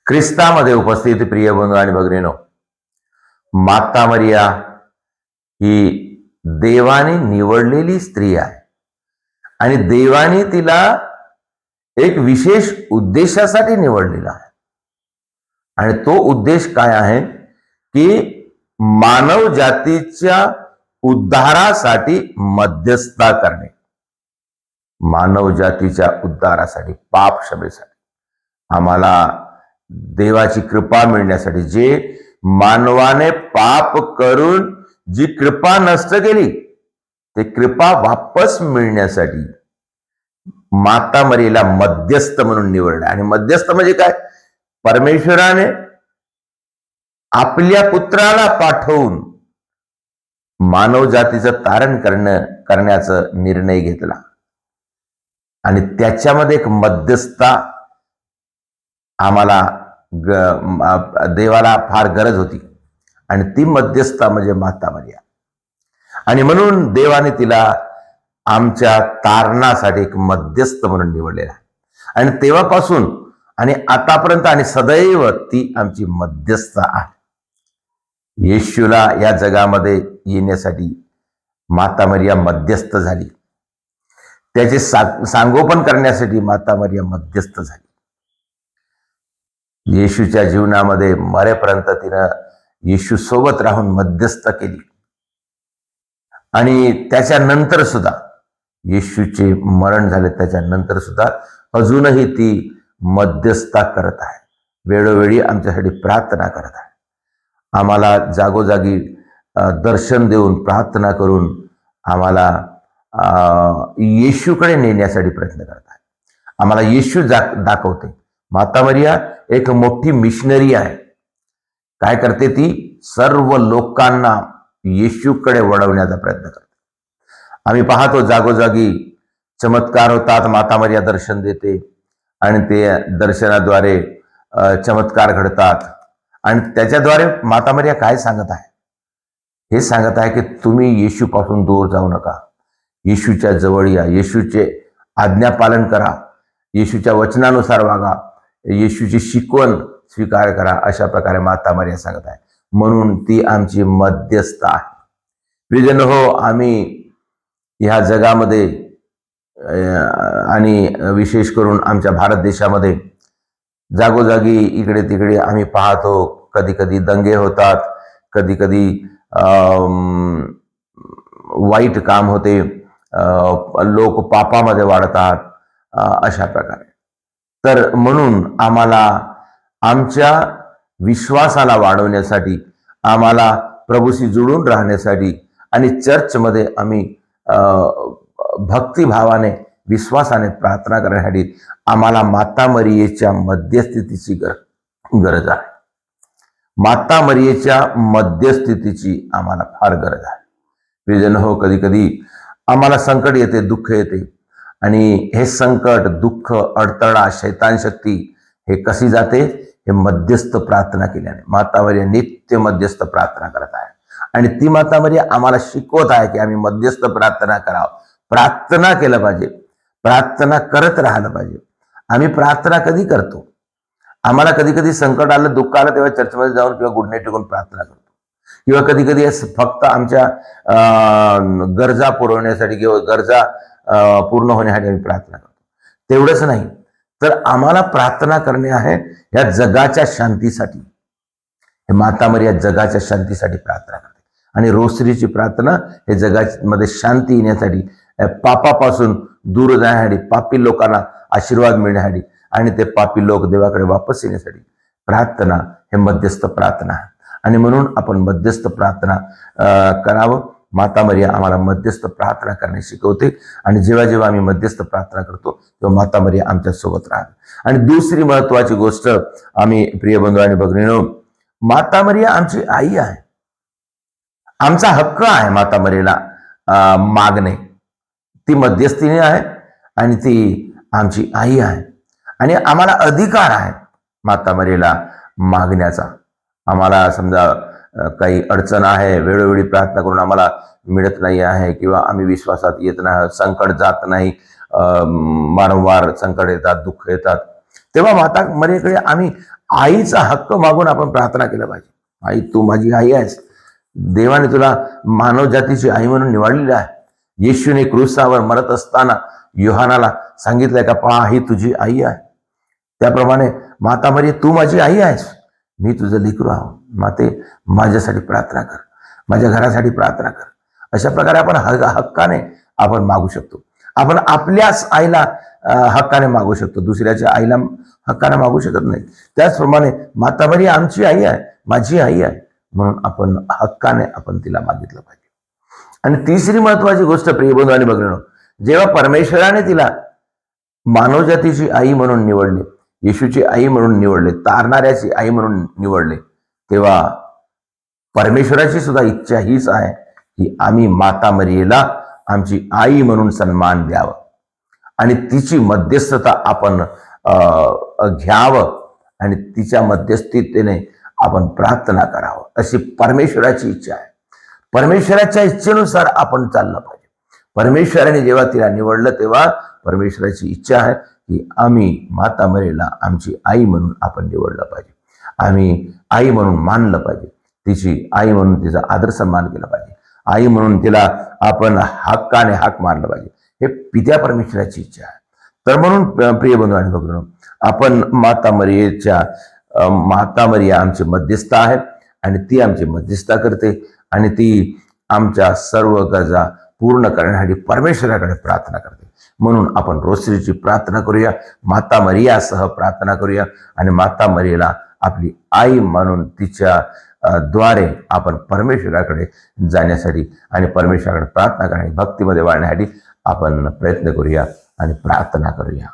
ख्रिस्तामध्ये उपस्थित प्रिय बंधू आणि भगिनीनो, माता मरिया ही देवाने निवडलेली स्त्री आहे आणि देवाने तिला एक विशेष उद्देशासाठी निवडलेला आहे. आणि तो उद्देश काय आहे की मानव जातीच्या उद्धारासाठी मध्यस्थता करणे, मानव जातीच्या उद्धारासाठी, पाप क्षमेसाठी, आम्हाला देवाची कृपा मिळण्यासाठी, जे मानवाने पाप करून जी कृपा नष्ट केली ते कृपा वापस मिळण्यासाठी माता मरियेला मध्यस्थ म्हणून निवडले. आणि मध्यस्थ म्हणजे काय? परमेश्वराने आपल्या पुत्राला पाठवून मानव जातीचं तारण करण्याचा निर्णय घेतला आणि त्याच्यामध्ये एक मध्यस्थता आम्हाला देवाला फार गरज होती आणि ती मध्यस्थता म्हणजे माता मरिया. आणि म्हणून देवाने तिला आमच्या तारणासाठी एक मध्यस्थ म्हणून निवडलेला आहे आणि तेव्हापासून आणि आतापर्यंत आणि सदैव ती आमची मध्यस्थ आहे. येशूला या जगामध्ये येण्यासाठी माता मरिया मध्यस्थ झाली, त्याचे सांगोपन करण्यासाठी माता मरिया मध्यस्थ झाली. येशूच्या जीवनामध्ये मरेपर्यंत तिनं येशू सोबत राहून मध्यस्थ केली आणि त्याच्यानंतर सुद्धा येशूचे मरण झाले त्याच्यानंतर सुद्धा अजूनही ती मध्यस्थता करत आहे, वेळोवेळी आमच्यासाठी प्रार्थना करत आहे. आम्हाला जागोजागी दर्शन देऊन प्रार्थना करून आम्हाला येशूकडे नेण्यासाठी प्रयत्न करत आहे. आम्हाला येशू दाखवते. माता मरिया एक मोठी मिशनरी आहे. काय करते? ती सर्व लोकांना येशूकडे वळवण्याचा प्रयत्न करते. आम्ही पाहतो जागोजागी चमत्कार होतात, माता मरिया दर्शन देते आणि ते दर्शनाद्वारे चमत्कार घडतात आणि त्याच्याद्वारे माता मरिया काय सांगत आहे? हे सांगत आहे की तुम्ही येशूपासून दूर जाऊ नका, येशूच्या जवळ या, येशूचे आज्ञापालन करा, येशूच्या वचनानुसार वागा, येशूची शिकवण स्वीकार करा, अशा प्रकारे माता मरिया सांगत आहे. म्हणून ती आमची मध्यस्थ आहे. प्रियजन हो, आम्ही ह्या जगामध्ये आणि विशेष करून आमच्या भारत देशामध्ये जागोजागी इकडे तिकडे आम्ही पाहतो, कधी कधी दंगे होतात, कधी कधी वाईट काम होते, लोक पापामध्ये वाढतात, अशा प्रकारे. तर म्हणून आम्हाला आमच्या विश्वासाला वाढवण्यासाठी, आम्हाला प्रभूशी जुळून राहण्यासाठी आणि चर्चमध्ये आम्ही भक्तिभावाने विश्वासाने प्रार्थना करण्यासाठी आम्हाला माता मरियेच्या मध्यस्थितीची गरज आहे. माता मरियेच्या मध्यस्थितीची आम्हाला फार गरज आहे. प्रियजन हो, कधी कधी आम्हाला संकट येते, दुःख येते आणि हे संकट, दुःख, अडथळा, शैतान शक्ती हे कशी जाते? हे मध्यस्थ प्रार्थना केल्याने. माता मरिया नित्य मध्यस्थ प्रार्थना करत आहे आणि ती माता मरिया आम्हाला शिकवत आहे की आम्ही मध्यस्थ प्रार्थना करावं, प्रार्थना केलं पाहिजे, प्रार्थना करत राहिलं पाहिजे. आम्ही प्रार्थना कधी करतो? आम्हाला कधी कधी संकट आलं, दुःख आलं, तेव्हा चर्चमध्ये जाऊन किंवा गुड नाईट टेकून प्रार्थना करतो, किंवा कधी कधी फक्त आमच्या गरजा पुरवण्यासाठी किंवा गरजा पूर्ण होण्यासाठी आम्ही प्रार्थना करतो. तेवढंच नाही तर आम्हाला प्रार्थना करणे आहे या जगाच्या शांतीसाठी. हे माता मरिया जगाच्या शांतीसाठी प्रार्थना करते आणि रोसरीची प्रार्थना हे जगामध्ये शांती येण्यासाठी, पापापासून दूर जाण्यासाठी, पापी लोकांना आशीर्वाद मिळण्यासाठी आणि ते पापी लोक देवाकडे वापस येण्यासाठी प्रार्थना हे मध्यस्थ प्रार्थना आहे. आणि म्हणून आपण मध्यस्थ प्रार्थना करावं. माता मरिया आम्हाला मध्यस्थ प्रार्थना करणे शिकवते आणि जेव्हा जेव्हा आम्ही मध्यस्थ प्रार्थना करतो तेव्हा माता मरिया आमच्या सोबत राहते. आणि दुसरी महत्वाची गोष्ट, आम्ही प्रिय बंधू आणि भगिनीनो, माता मरिया आमची आई आहे. आमचा हक्क आहे माता मरियेला मागणे. ती मध्यस्थीने आहे आणि ती आमची आई आहे आणि आम्हाला अधिकार आहे माता मरियेला मागण्याचा. आम्हाला समजा काही अडचण आहे, वेळोवेळी प्रार्थना करून आम्हाला मिळत नाही आहे किंवा आम्ही विश्वासात येत नाही, संकट जात नाही, वारंवार संकट येतात, दुःख येतात, तेव्हा माता मरियेकडे आम्ही आईचा हक्क मागून आपण प्रार्थना केलं पाहिजे. आई, तू माझी आई आहेस. देवाने तुला मानव जातीची आई म्हणून निवडलेली आहे. येशूने क्रूसावर मरत असताना योहानाला सांगितलंय का, पहा ही तुझी आई आहे. त्याप्रमाणे माता मरिये, तू माझी आई आहेस, मी तुझं लेकरू आहो. माते, माझ्यासाठी प्रार्थना कर, माझ्या घरासाठी प्रार्थना कर. अशा प्रकारे आपण हक्काने आपण मागू शकतो. आपण आपल्याच आईला हक्काने मागू शकतो, दुसऱ्याच्या आईला हक्काने मागू शकत नाही. त्याचप्रमाणे माता मरिये आमची आई आहे, माझी आई आहे, म्हणून आपण हक्काने आपण तिला मागितलं पाहिजे. आणि तिसरी महत्वाची गोष्ट प्रिय बंधू आणि भगिनींनो, जेव्हा परमेश्वराने तिला मानवजातीची आई म्हणून निवडले, येशूची आई म्हणून निवडले, तारणाऱ्याची आई म्हणून निवडले, तेव्हा परमेश्वराची सुद्धा इच्छा हीच आहे की आम्ही माता मरियेला आमची आई म्हणून सन्मान द्यावं आणि तिची मध्यस्थता आपण घ्यावं आणि तिच्या मध्यस्थीतेने आपण प्रार्थना करावं, अशी परमेश्वराची इच्छा आहे. परमेश्वराच्या इच्छेनुसार आपण चाललं पाहिजे. परमेश्वराने जेव्हा तिला निवडलं तेव्हा परमेश्वराची इच्छा आहे की आम्ही माता मरियेला आमची आई म्हणून आपण निवडलं पाहिजे, आम्ही आई म्हणून मानलं पाहिजे, तिची आई म्हणून तिचा आदर सन्मान केला पाहिजे, आई म्हणून तिला आपण हक्काने हाक मारलं पाहिजे. हे पित्या परमेश्वराची इच्छा आहे. तर म्हणून प्रिय बंधू आणि भगिनींनो, आपण माता मरिया आमची मध्यस्थ आहे आणि ती आमची मध्यस्थता करते आणि ती आमच्या सर्व गरजा पूर्ण करण्यासाठी परमेश्वराकडे प्रार्थना करते. म्हणून आपण रोसरीची प्रार्थना करूया, माता मरियासह प्रार्थना करूया आणि माता मरियेला आपली आई म्हणून तिच्या द्वारे आपण परमेश्वराकडे जाण्यासाठी आणि परमेश्वराकडे प्रार्थना करण्यासाठी, भक्तीमध्ये वाढण्यासाठी आपण प्रयत्न करूया आणि प्रार्थना करूया.